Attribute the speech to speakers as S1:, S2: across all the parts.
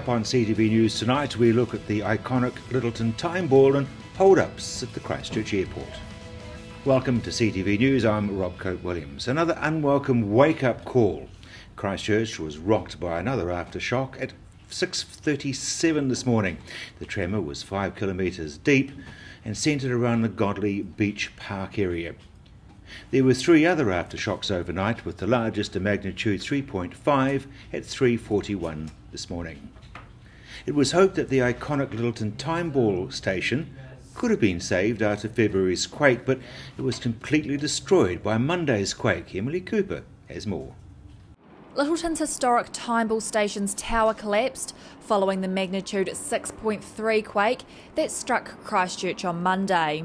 S1: up on CTV News tonight, we look at the iconic Littleton time ball and hold-ups at the Christchurch airport. Welcome to CTV News, I'm Rob Cope-Williams. Another unwelcome wake-up call. Christchurch was rocked by another aftershock at 6:37 this morning. The tremor was 5 kilometres deep and centred around the Godley Beach Park area. There were 3 other aftershocks overnight, with the largest a magnitude 3.5 at 3:41 this morning. It was hoped that the iconic Littleton time ball station could have been saved after February's quake, but it was completely destroyed by Monday's quake. Emily Cooper has more.
S2: Littleton's historic time ball station's tower collapsed following the magnitude 6.3 quake that struck Christchurch on Monday.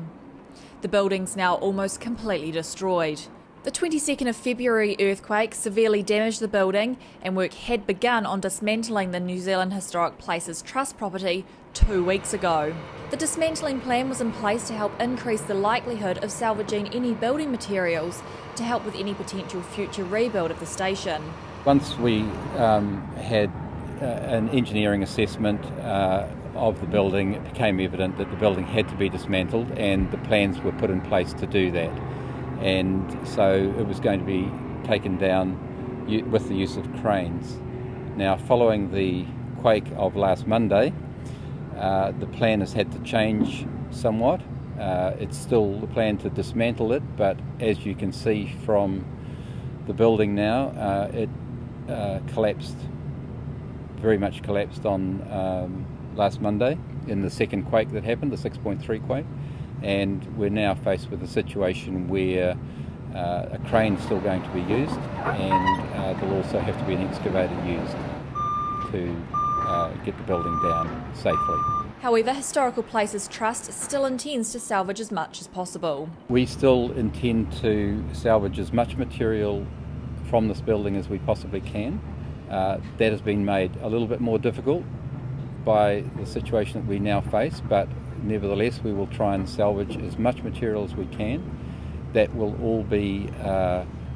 S2: The building's now almost completely destroyed. The 22nd of February earthquake severely damaged the building, and work had begun on dismantling the New Zealand Historic Places Trust property 2 weeks ago. The dismantling plan was in place to help increase the likelihood of salvaging any building materials to help with any potential future rebuild of the station.
S3: Once we had an engineering assessment of the building, it became evident that the building had to be dismantled, and the plans were put in place to do that. And so it was going to be taken down with the use of cranes. Now, following the quake of last Monday, the plan has had to change somewhat. It's still the plan to dismantle it, but as you can see from the building now, it collapsed, very much collapsed on last Monday in the second quake that happened, the 6.3 quake, and we're now faced with a situation where a crane is still going to be used, and there'll also have to be an excavator used to get the building down safely.
S2: However, Historical Places Trust still intends to salvage as much as possible.
S3: We still intend to salvage as much material from this building as we possibly can. That has been made a little bit more difficult by the situation that we now face, but nevertheless we will try and salvage as much material as we can. That will all be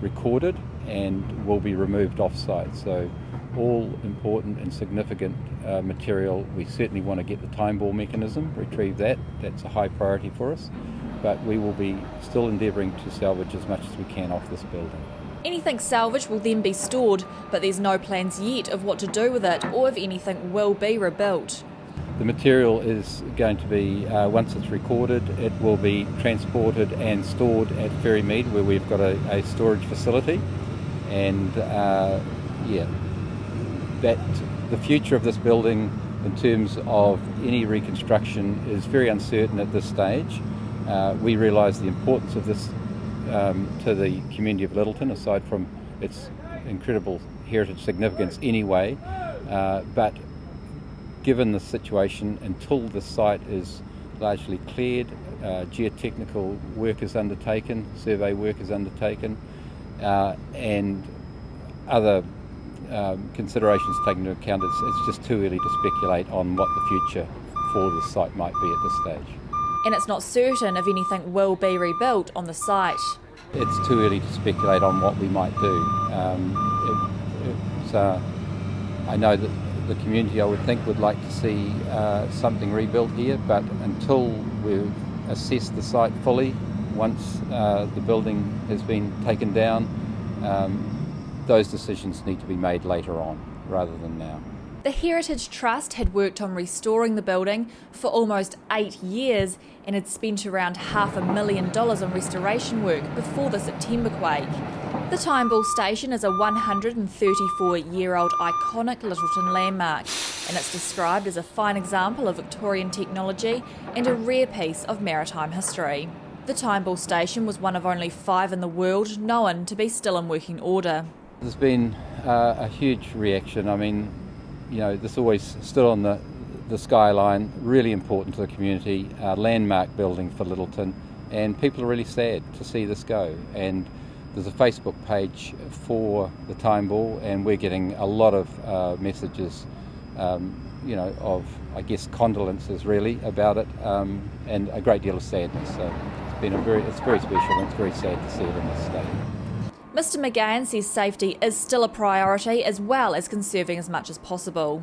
S3: recorded and will be removed off-site. So all important and significant material, we certainly want to get the time ball mechanism, retrieve that. That's a high priority for us, but we will be still endeavouring to salvage as much as we can off this building.
S2: Anything salvaged will then be stored, but there's no plans yet of what to do with it or if anything will be rebuilt.
S3: The material is going to be, once it's recorded, it will be transported and stored at Ferrymead, where we've got a storage facility. And that the future of this building in terms of any reconstruction is very uncertain at this stage. We realise the importance of this to the community of Littleton, aside from its incredible heritage significance anyway, but given the situation, until the site is largely cleared, geotechnical work is undertaken, survey work is undertaken, and other considerations taken into account, it's just too early to speculate on what the future for the site might be at this stage.
S2: And it's not certain if anything will be rebuilt on the site.
S3: It's too early to speculate on what we might do. I know that the community, I would think, would like to see something rebuilt here, but until we've assessed the site fully, once the building has been taken down, those decisions need to be made later on rather than now.
S2: The Heritage Trust had worked on restoring the building for almost 8 years and had spent around $500,000 on restoration work before the September quake. The Time Ball Station is a 134-year-old iconic Littleton landmark, and it's described as a fine example of Victorian technology and a rare piece of maritime history. The Time Ball Station was one of only 5 in the world known to be still in working order.
S3: There's been a huge reaction. I mean, you know, this always stood on the skyline, really important to the community, landmark building for Littleton, and people are really sad to see this go. And there's a Facebook page for the Time Ball, and we're getting a lot of messages, of, I guess, condolences really about it, and a great deal of sadness. So it's very special, and it's very sad to see it in this state.
S2: Mr McGahan says safety is still a priority, as well as conserving as much as possible.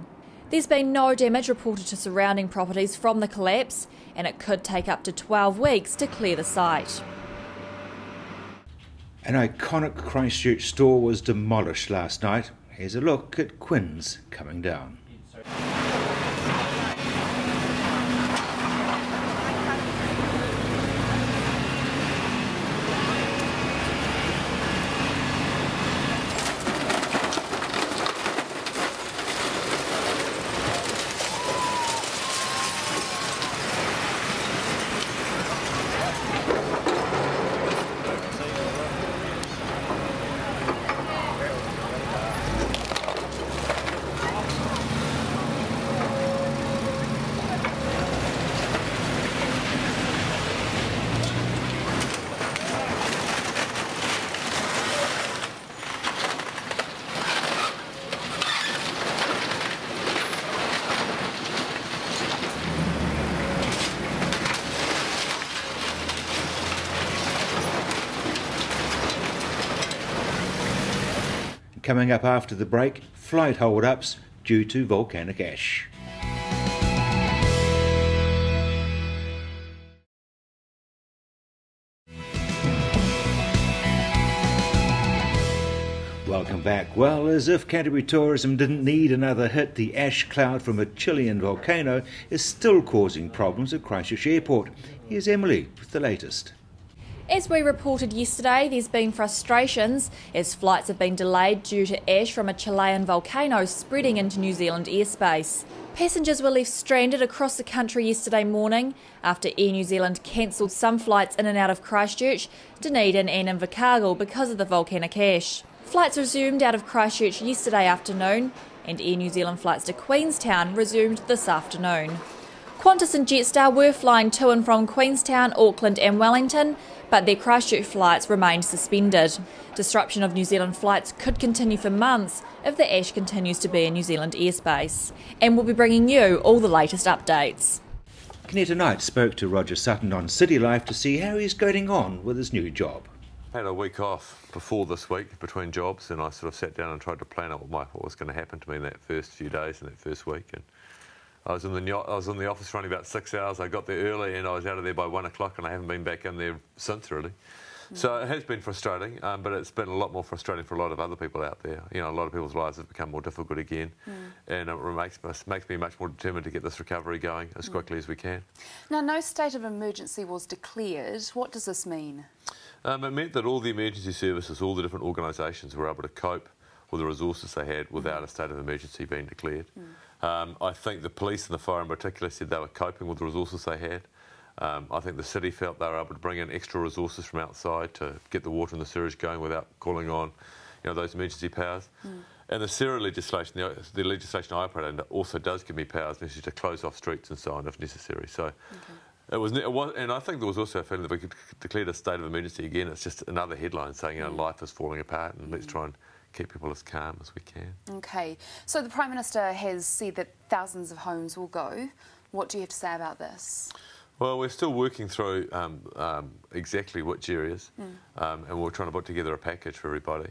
S2: There's been no damage reported to surrounding properties from the collapse, and it could take up to 12 weeks to clear the site.
S1: An iconic Christchurch store was demolished last night. Here's a look at Quinn's coming down. Coming up after the break, flight hold-ups due to volcanic ash. Welcome back. Well, as if Canterbury tourism didn't need another hit, the ash cloud from a Chilean volcano is still causing problems at Christchurch Airport. Here's Emily with the latest.
S2: As we reported yesterday, there's been frustrations as flights have been delayed due to ash from a Chilean volcano spreading into New Zealand airspace. Passengers were left stranded across the country yesterday morning after Air New Zealand cancelled some flights in and out of Christchurch, Dunedin and Invercargill because of the volcanic ash. Flights resumed out of Christchurch yesterday afternoon, and Air New Zealand flights to Queenstown resumed this afternoon. Qantas and Jetstar were flying to and from Queenstown, Auckland and Wellington, but their Christchurch flights remained suspended. Disruption of New Zealand flights could continue for months if the ash continues to be in New Zealand airspace. And we'll be bringing you all the latest updates.
S1: Kineta Knight spoke to Roger Sutton on City Life to see how he's getting on with his new job.
S4: I had a week off before this week between jobs, and I sort of sat down and tried to plan out what was going to happen to me in that first few days and that first week. And I was in the office for only about 6 hours. I got there early and I was out of there by 1 o'clock, and I haven't been back in there since, really. So it has been frustrating, but it's been a lot more frustrating for a lot of other people out there. You know, a lot of people's lives have become more difficult again, and it makes me much more determined to get this recovery going as quickly as we can.
S5: Now, no state of emergency was declared. What does this mean?
S4: It meant that all the emergency services, all the different organisations were able to cope with the resources they had without a state of emergency being declared. I think the police and the fire in particular said they were coping with the resources they had. I think the city felt they were able to bring in extra resources from outside to get the water and the sewage going without calling on, those emergency powers. And the SERA legislation, the legislation I operate under, also does give me powers necessary to close off streets and so on if necessary. So it was, and I think there was also a feeling that we could declare a state of emergency again. It's just another headline saying life is falling apart, and let's try and keep people as calm as we can.
S5: Okay, so the Prime Minister has said that thousands of homes will go. What do you have to say about this?
S4: Well, we're still working through exactly which areas, and we're trying to put together a package for everybody.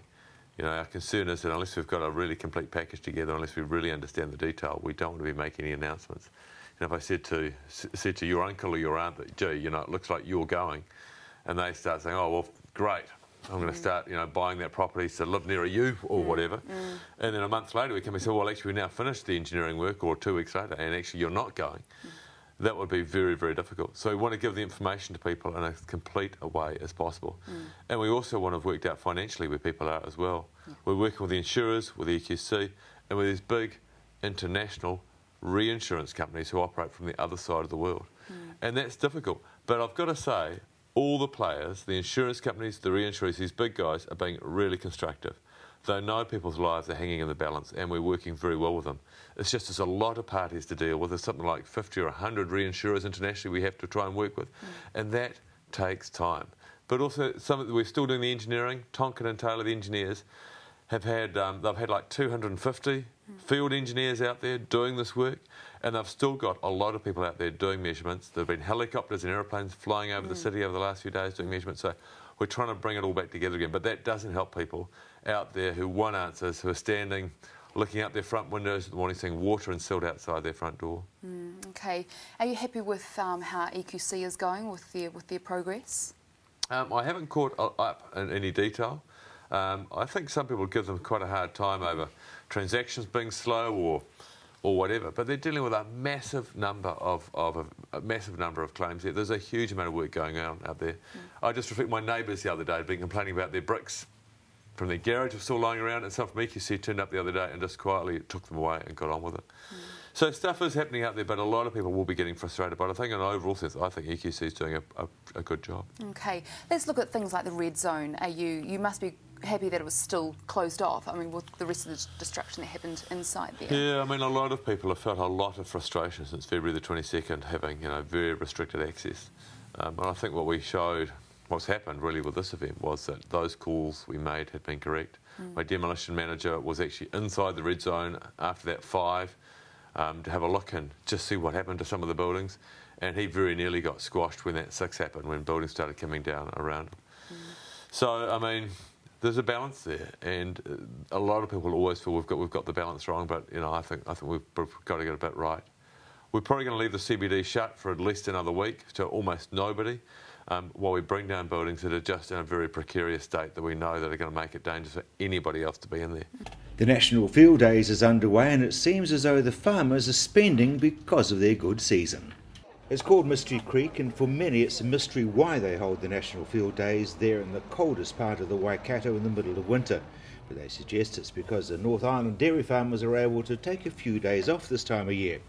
S4: Our concern is that unless we've got a really complete package together, unless we really understand the detail, we don't want to be making any announcements. And if I said to your uncle or your aunt that, gee, it looks like you're going, and they start saying, oh, well, great, I'm going to start, buying that property to live near you or whatever. And then a month later we come and say, well, actually, we now finished the engineering work, or 2 weeks later, and actually you're not going. That would be very, very difficult. So we want to give the information to people in as complete a way as possible. And we also want to have worked out financially where people are as well. We're working with the insurers, with the EQC, and with these big international reinsurance companies who operate from the other side of the world. And that's difficult. But I've got to say, all the players, the insurance companies, the reinsurers, these big guys are being really constructive. They know people's lives are hanging in the balance, and we're working very well with them. It's just there's a lot of parties to deal with. There's something like 50 or 100 reinsurers internationally we have to try and work with, and that takes time. But also, we're still doing the engineering. Tonkin and Taylor, the engineers, have had they've had like 250 field engineers out there doing this work, and they've still got a lot of people out there doing measurements. There have been helicopters and aeroplanes flying over the city over the last few days doing measurements. So we're trying to bring it all back together again, but that doesn't help people out there who want answers, who are standing looking out their front windows in the morning, seeing water and silt outside their front door.
S5: Okay. Are you happy with how EQC is going with their progress?
S4: I haven't caught up in any detail. I think some people give them quite a hard time over transactions being slow or whatever, but they're dealing with a massive number of claims here. There's a huge amount of work going on out there. I just reflect my neighbours the other day had been complaining about their bricks from their garage were still lying around, and someone from EQC turned up the other day and just quietly took them away and got on with it. So stuff is happening out there, but a lot of people will be getting frustrated. But I think in an overall sense, I think EQC is doing a good job. Okay,
S5: let's look at things like the red zone. You must be happy that it was still closed off. I mean, with the rest of the destruction that happened inside there. Yeah, I mean, a lot of people have felt a lot of frustration since February the 22nd, having very restricted access. And I think what we showed, what's happened really with this event, was that those calls we made had been correct. My demolition manager was actually inside the red zone after that 5. To have a look and just see what happened to some of the buildings, and he very nearly got squashed when that 6 happened, when buildings started coming down around him. So I mean, there's a balance there, and a lot of people always feel we've got the balance wrong, but I think we've got to get it a bit right. We're probably going to leave the CBD shut for at least another week to almost nobody, while we bring down buildings that are just in a very precarious state that we know that are going to make it dangerous for anybody else to be in there.
S1: The National Field Days is underway, and it seems as though the farmers are spending because of their good season. It's called Mystery Creek, and for many it's a mystery why they hold the National Field Days there in the coldest part of the Waikato in the middle of winter. But they suggest it's because the North Island dairy farmers are able to take a few days off this time of year.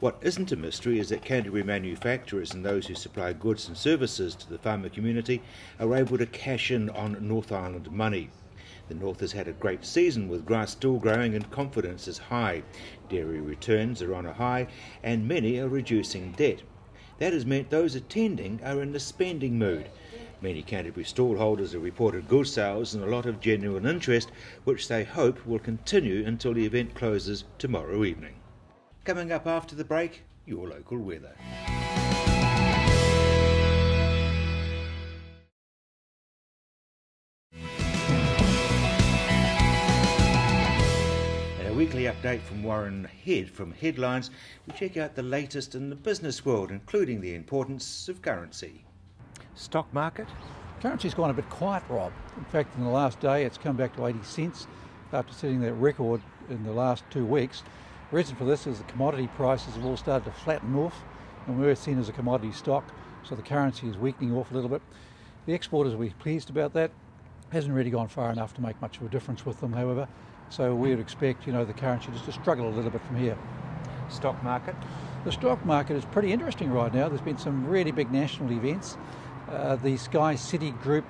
S1: What isn't a mystery is that Canterbury manufacturers and those who supply goods and services to the farmer community are able to cash in on North Island money. The North has had a great season with grass still growing and confidence is high. Dairy returns are on a high and many are reducing debt. That has meant those attending are in the spending mood. Many Canterbury stallholders have reported good sales and a lot of genuine interest, which they hope will continue until the event closes tomorrow evening. Coming up after the break, your local weather. Weekly update from Warren Head. From headlines, we check out the latest in the business world, including the importance of currency. Stock market?
S6: Currency's gone a bit quiet, Rob. In fact, in the last day, it's come back to 80 cents after setting that record in the last 2 weeks. The reason for this is the commodity prices have all started to flatten off, and we're seen as a commodity stock, so the currency is weakening off a little bit. The exporters will be pleased about that. Hasn't really gone far enough to make much of a difference with them, however. So we would expect, the currency just to struggle a little bit from here.
S1: Stock market?
S6: The stock market is pretty interesting right now. There's been some really big national events. The Sky City Group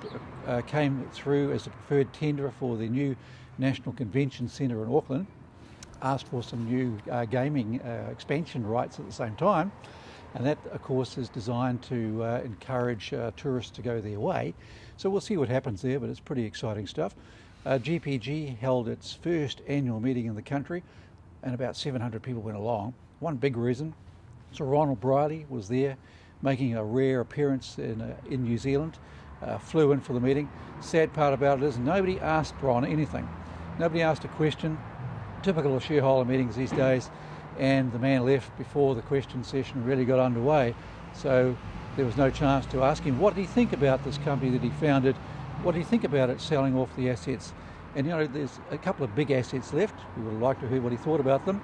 S6: came through as a preferred tenderer for the new National Convention Centre in Auckland, asked for some new gaming expansion rights at the same time, and that, of course, is designed to encourage tourists to go their way. So we'll see what happens there, but it's pretty exciting stuff. GPG held its first annual meeting in the country, and about 700 people went along. One big reason, Sir Ronald Briley was there, making a rare appearance in New Zealand, flew in for the meeting. Sad part about it is nobody asked Ron anything. Nobody asked a question, typical of shareholder meetings these days, and the man left before the question session really got underway. So there was no chance to ask him, what did he think about this company that he founded? What do you think about it selling off the assets? And there's a couple of big assets left. We would like to hear what he thought about them,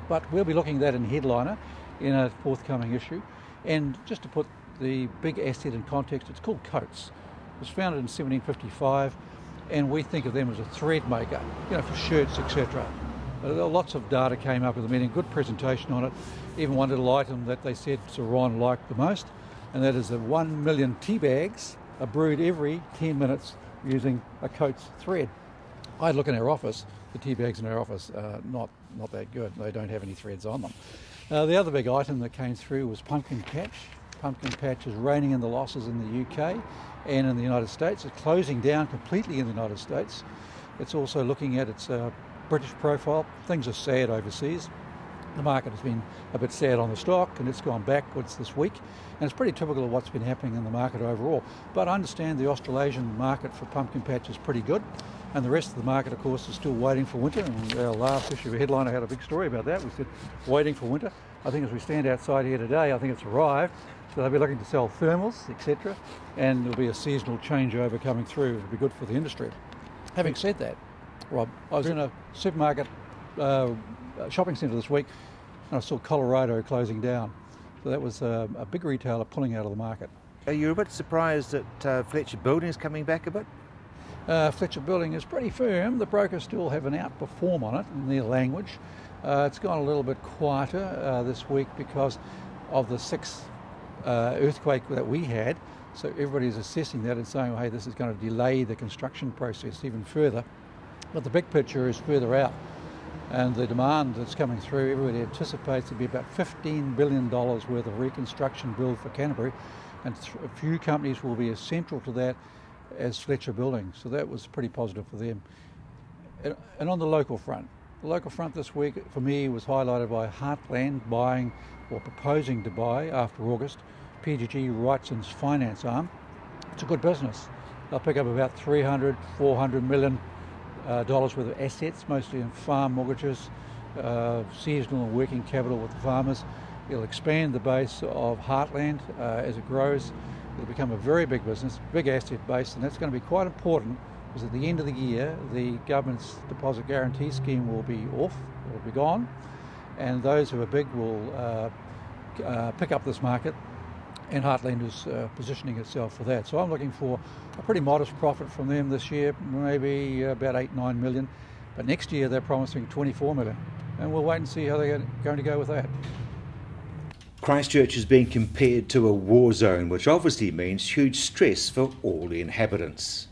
S6: but we'll be looking at that in Headliner in a forthcoming issue. And just to put the big asset in context, it's called Coates. It was founded in 1755, and we think of them as a thread maker, for shirts, etc. Lots of data came up with the meeting, good presentation on it. Even one little item that they said Sir Ron liked the most, and that is that 1 million tea bags are brewed every 10 minutes using a Coates thread. I look in our office, the tea bags in our office are not that good. They don't have any threads on them. The other big item that came through was Pumpkin Patch. Pumpkin Patch is reining in the losses in the UK and in the United States. It's closing down completely in the United States. It's also looking at its British profile. Things are sad overseas. The market has been a bit sad on the stock, and it's gone backwards this week, and it's pretty typical of what's been happening in the market overall. But I understand the Australasian market for Pumpkin Patch is pretty good. And the rest of the market, of course, is still waiting for winter. And our last issue of Headline, I had a big story about that. We said, waiting for winter. I think as we stand outside here today, I think it's arrived. So they'll be looking to sell thermals, etc. And there'll be a seasonal changeover coming through. It'll be good for the industry. Having said that, Rob, I was in a supermarket shopping centre this week, and I saw Colorado closing down. So that was a big retailer pulling out of the market.
S1: Are you a bit surprised that Fletcher Building is coming back a bit?
S6: Fletcher Building is pretty firm. The brokers still have an outperform on it in their language. It's gone a little bit quieter this week because of the 6th earthquake that we had. So everybody's assessing that and saying, well, hey, this is going to delay the construction process even further. But the big picture is further out. And the demand that's coming through, everybody anticipates to be about $15 billion worth of reconstruction bill for Canterbury. And a few companies will be as central to that as Fletcher Building. So that was pretty positive for them. And on the local front this week for me was highlighted by Heartland buying or proposing to buy after August PGG Wrightson's finance arm. It's a good business. They'll pick up about $400 million worth of assets, mostly in farm mortgages, seasonal and working capital with the farmers. It'll expand the base of Heartland as it grows. It'll become a very big business, big asset base, and that's going to be quite important because at the end of the year, the government's deposit guarantee scheme will be off, it'll be gone, and those who are big will pick up this market, and Heartland is positioning itself for that. So I'm looking for a pretty modest profit from them this year, maybe about 8-9 million, but next year they're promising 24 million, and we'll wait and see how they're going to go with that.
S1: Christchurch is being compared to a war zone, which obviously means huge stress for all the inhabitants.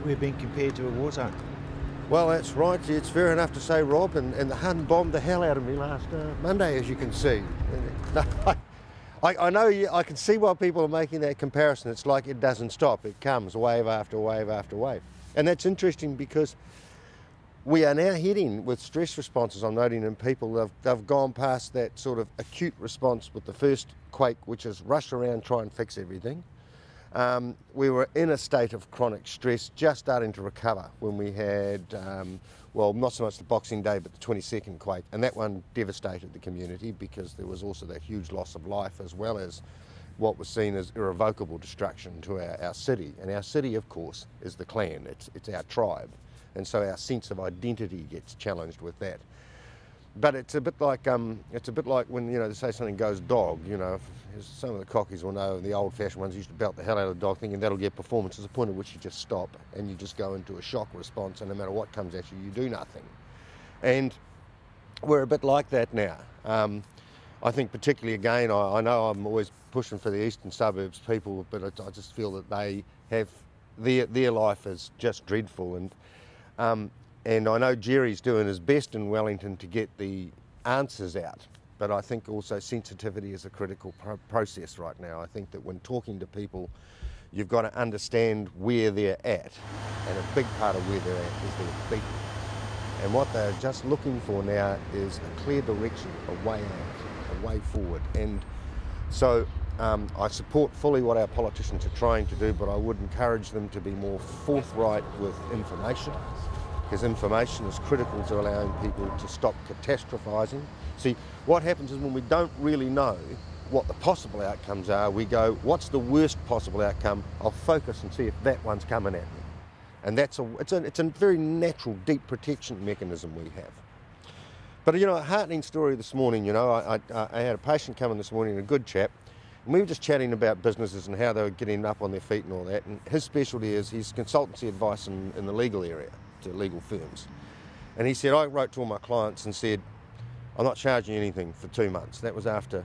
S1: We're being compared to a war zone.
S7: Well, that's right. It's fair enough to say, Rob, and the Hun bombed the hell out of me last Monday, as you can see. I know, I can see why people are making that comparison. It's like it doesn't stop. It comes wave after wave after wave. And that's interesting because we are now heading with stress responses, I'm noting in people. They've gone past that sort of acute response with the first quake, which is rush around, try and fix everything. We were in a state of chronic stress, just starting to recover when we had, well, not so much the Boxing Day, but the 22nd quake. And that one devastated the community because there was also that huge loss of life as well as what was seen as irrevocable destruction to our city. And our city, of course, is the clan. It's our tribe. And so our sense of identity gets challenged with that. But it's a bit like when, you know, they say something goes dog, you know, some of the cockies will know, the old-fashioned ones used to belt the hell out of the dog thinking that'll get performance. There's a point at which you just stop and you just go into a shock response, and no matter what comes at you, you do nothing. And we're a bit like that now. I think particularly, again, I know I'm always pushing for the eastern suburbs people, but I just feel that they have, their life is just dreadful. And I know Jerry's doing his best in Wellington to get the answers out, but I think also sensitivity is a critical process right now. I think that when talking to people, you've got to understand where they're at, and a big part of where they're at is their feet. And what they're just looking for now is a clear direction, a way out, a way forward. And so I support fully what our politicians are trying to do, but I would encourage them to be more forthright with information, because information is critical to allowing people to stop catastrophising. See, what happens is when we don't really know what the possible outcomes are, we go, what's the worst possible outcome? I'll focus and see if that one's coming at me. And it's a very natural, deep protection mechanism we have. But, you know, a heartening story this morning, you know, I had a patient come in this morning, a good chap, and we were just chatting about businesses and how they were getting up on their feet and all that. And his specialty is his consultancy advice in the legal area to legal firms. And he said, I wrote to all my clients and said, I'm not charging you anything for 2 months. That was after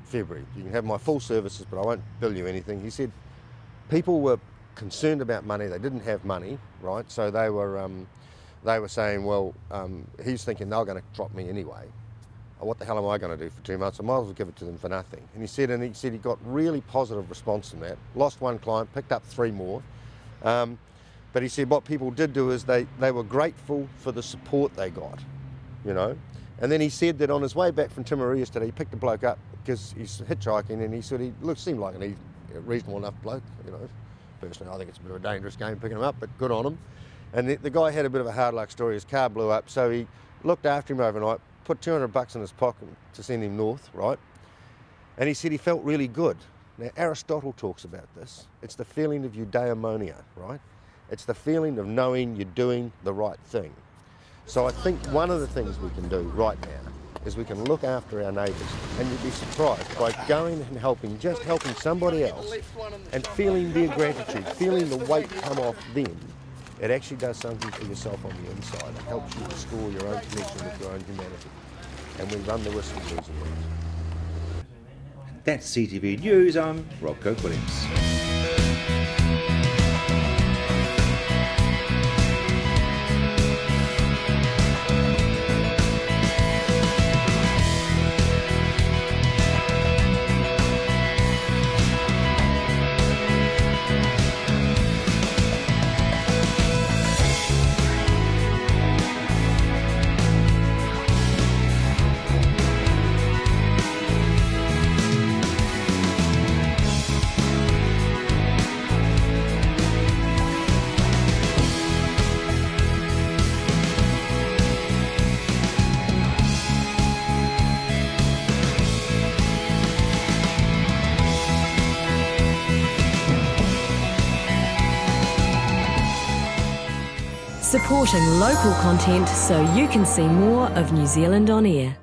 S7: February. You can have my full services, but I won't bill you anything. He said people were concerned about money. They didn't have money, right? So they were saying, well, he's thinking they're going to drop me anyway. What the hell am I going to do for 2 months? I might as well give it to them for nothing. And he said he got really positive response from that. Lost one client, picked up 3 more. But he said what people did do is they were grateful for the support they got, you know. And then he said that on his way back from Timaru yesterday, he picked a bloke up because he's hitchhiking, and he said he seemed like a reasonable enough bloke, you know. Personally, I think it's a bit of a dangerous game picking him up, but good on him. And the guy had a bit of a hard luck story. His car blew up, so he looked after him overnight, put $200 in his pocket to send him north, right? And he said he felt really good. Now, Aristotle talks about this. It's the feeling of eudaimonia, right? It's the feeling of knowing you're doing the right thing. So I think one of the things we can do right now is we can look after our neighbours, and you'd be surprised by going and helping, just helping somebody else and feeling their gratitude, feeling the weight come off them. It actually does something for yourself on the inside. It helps you restore your own connection with your own humanity. And we run the risk of losing that.
S1: That's CTV News. I'm Rob Cope-Williams.
S8: Supporting local content so you can see more of New Zealand on air.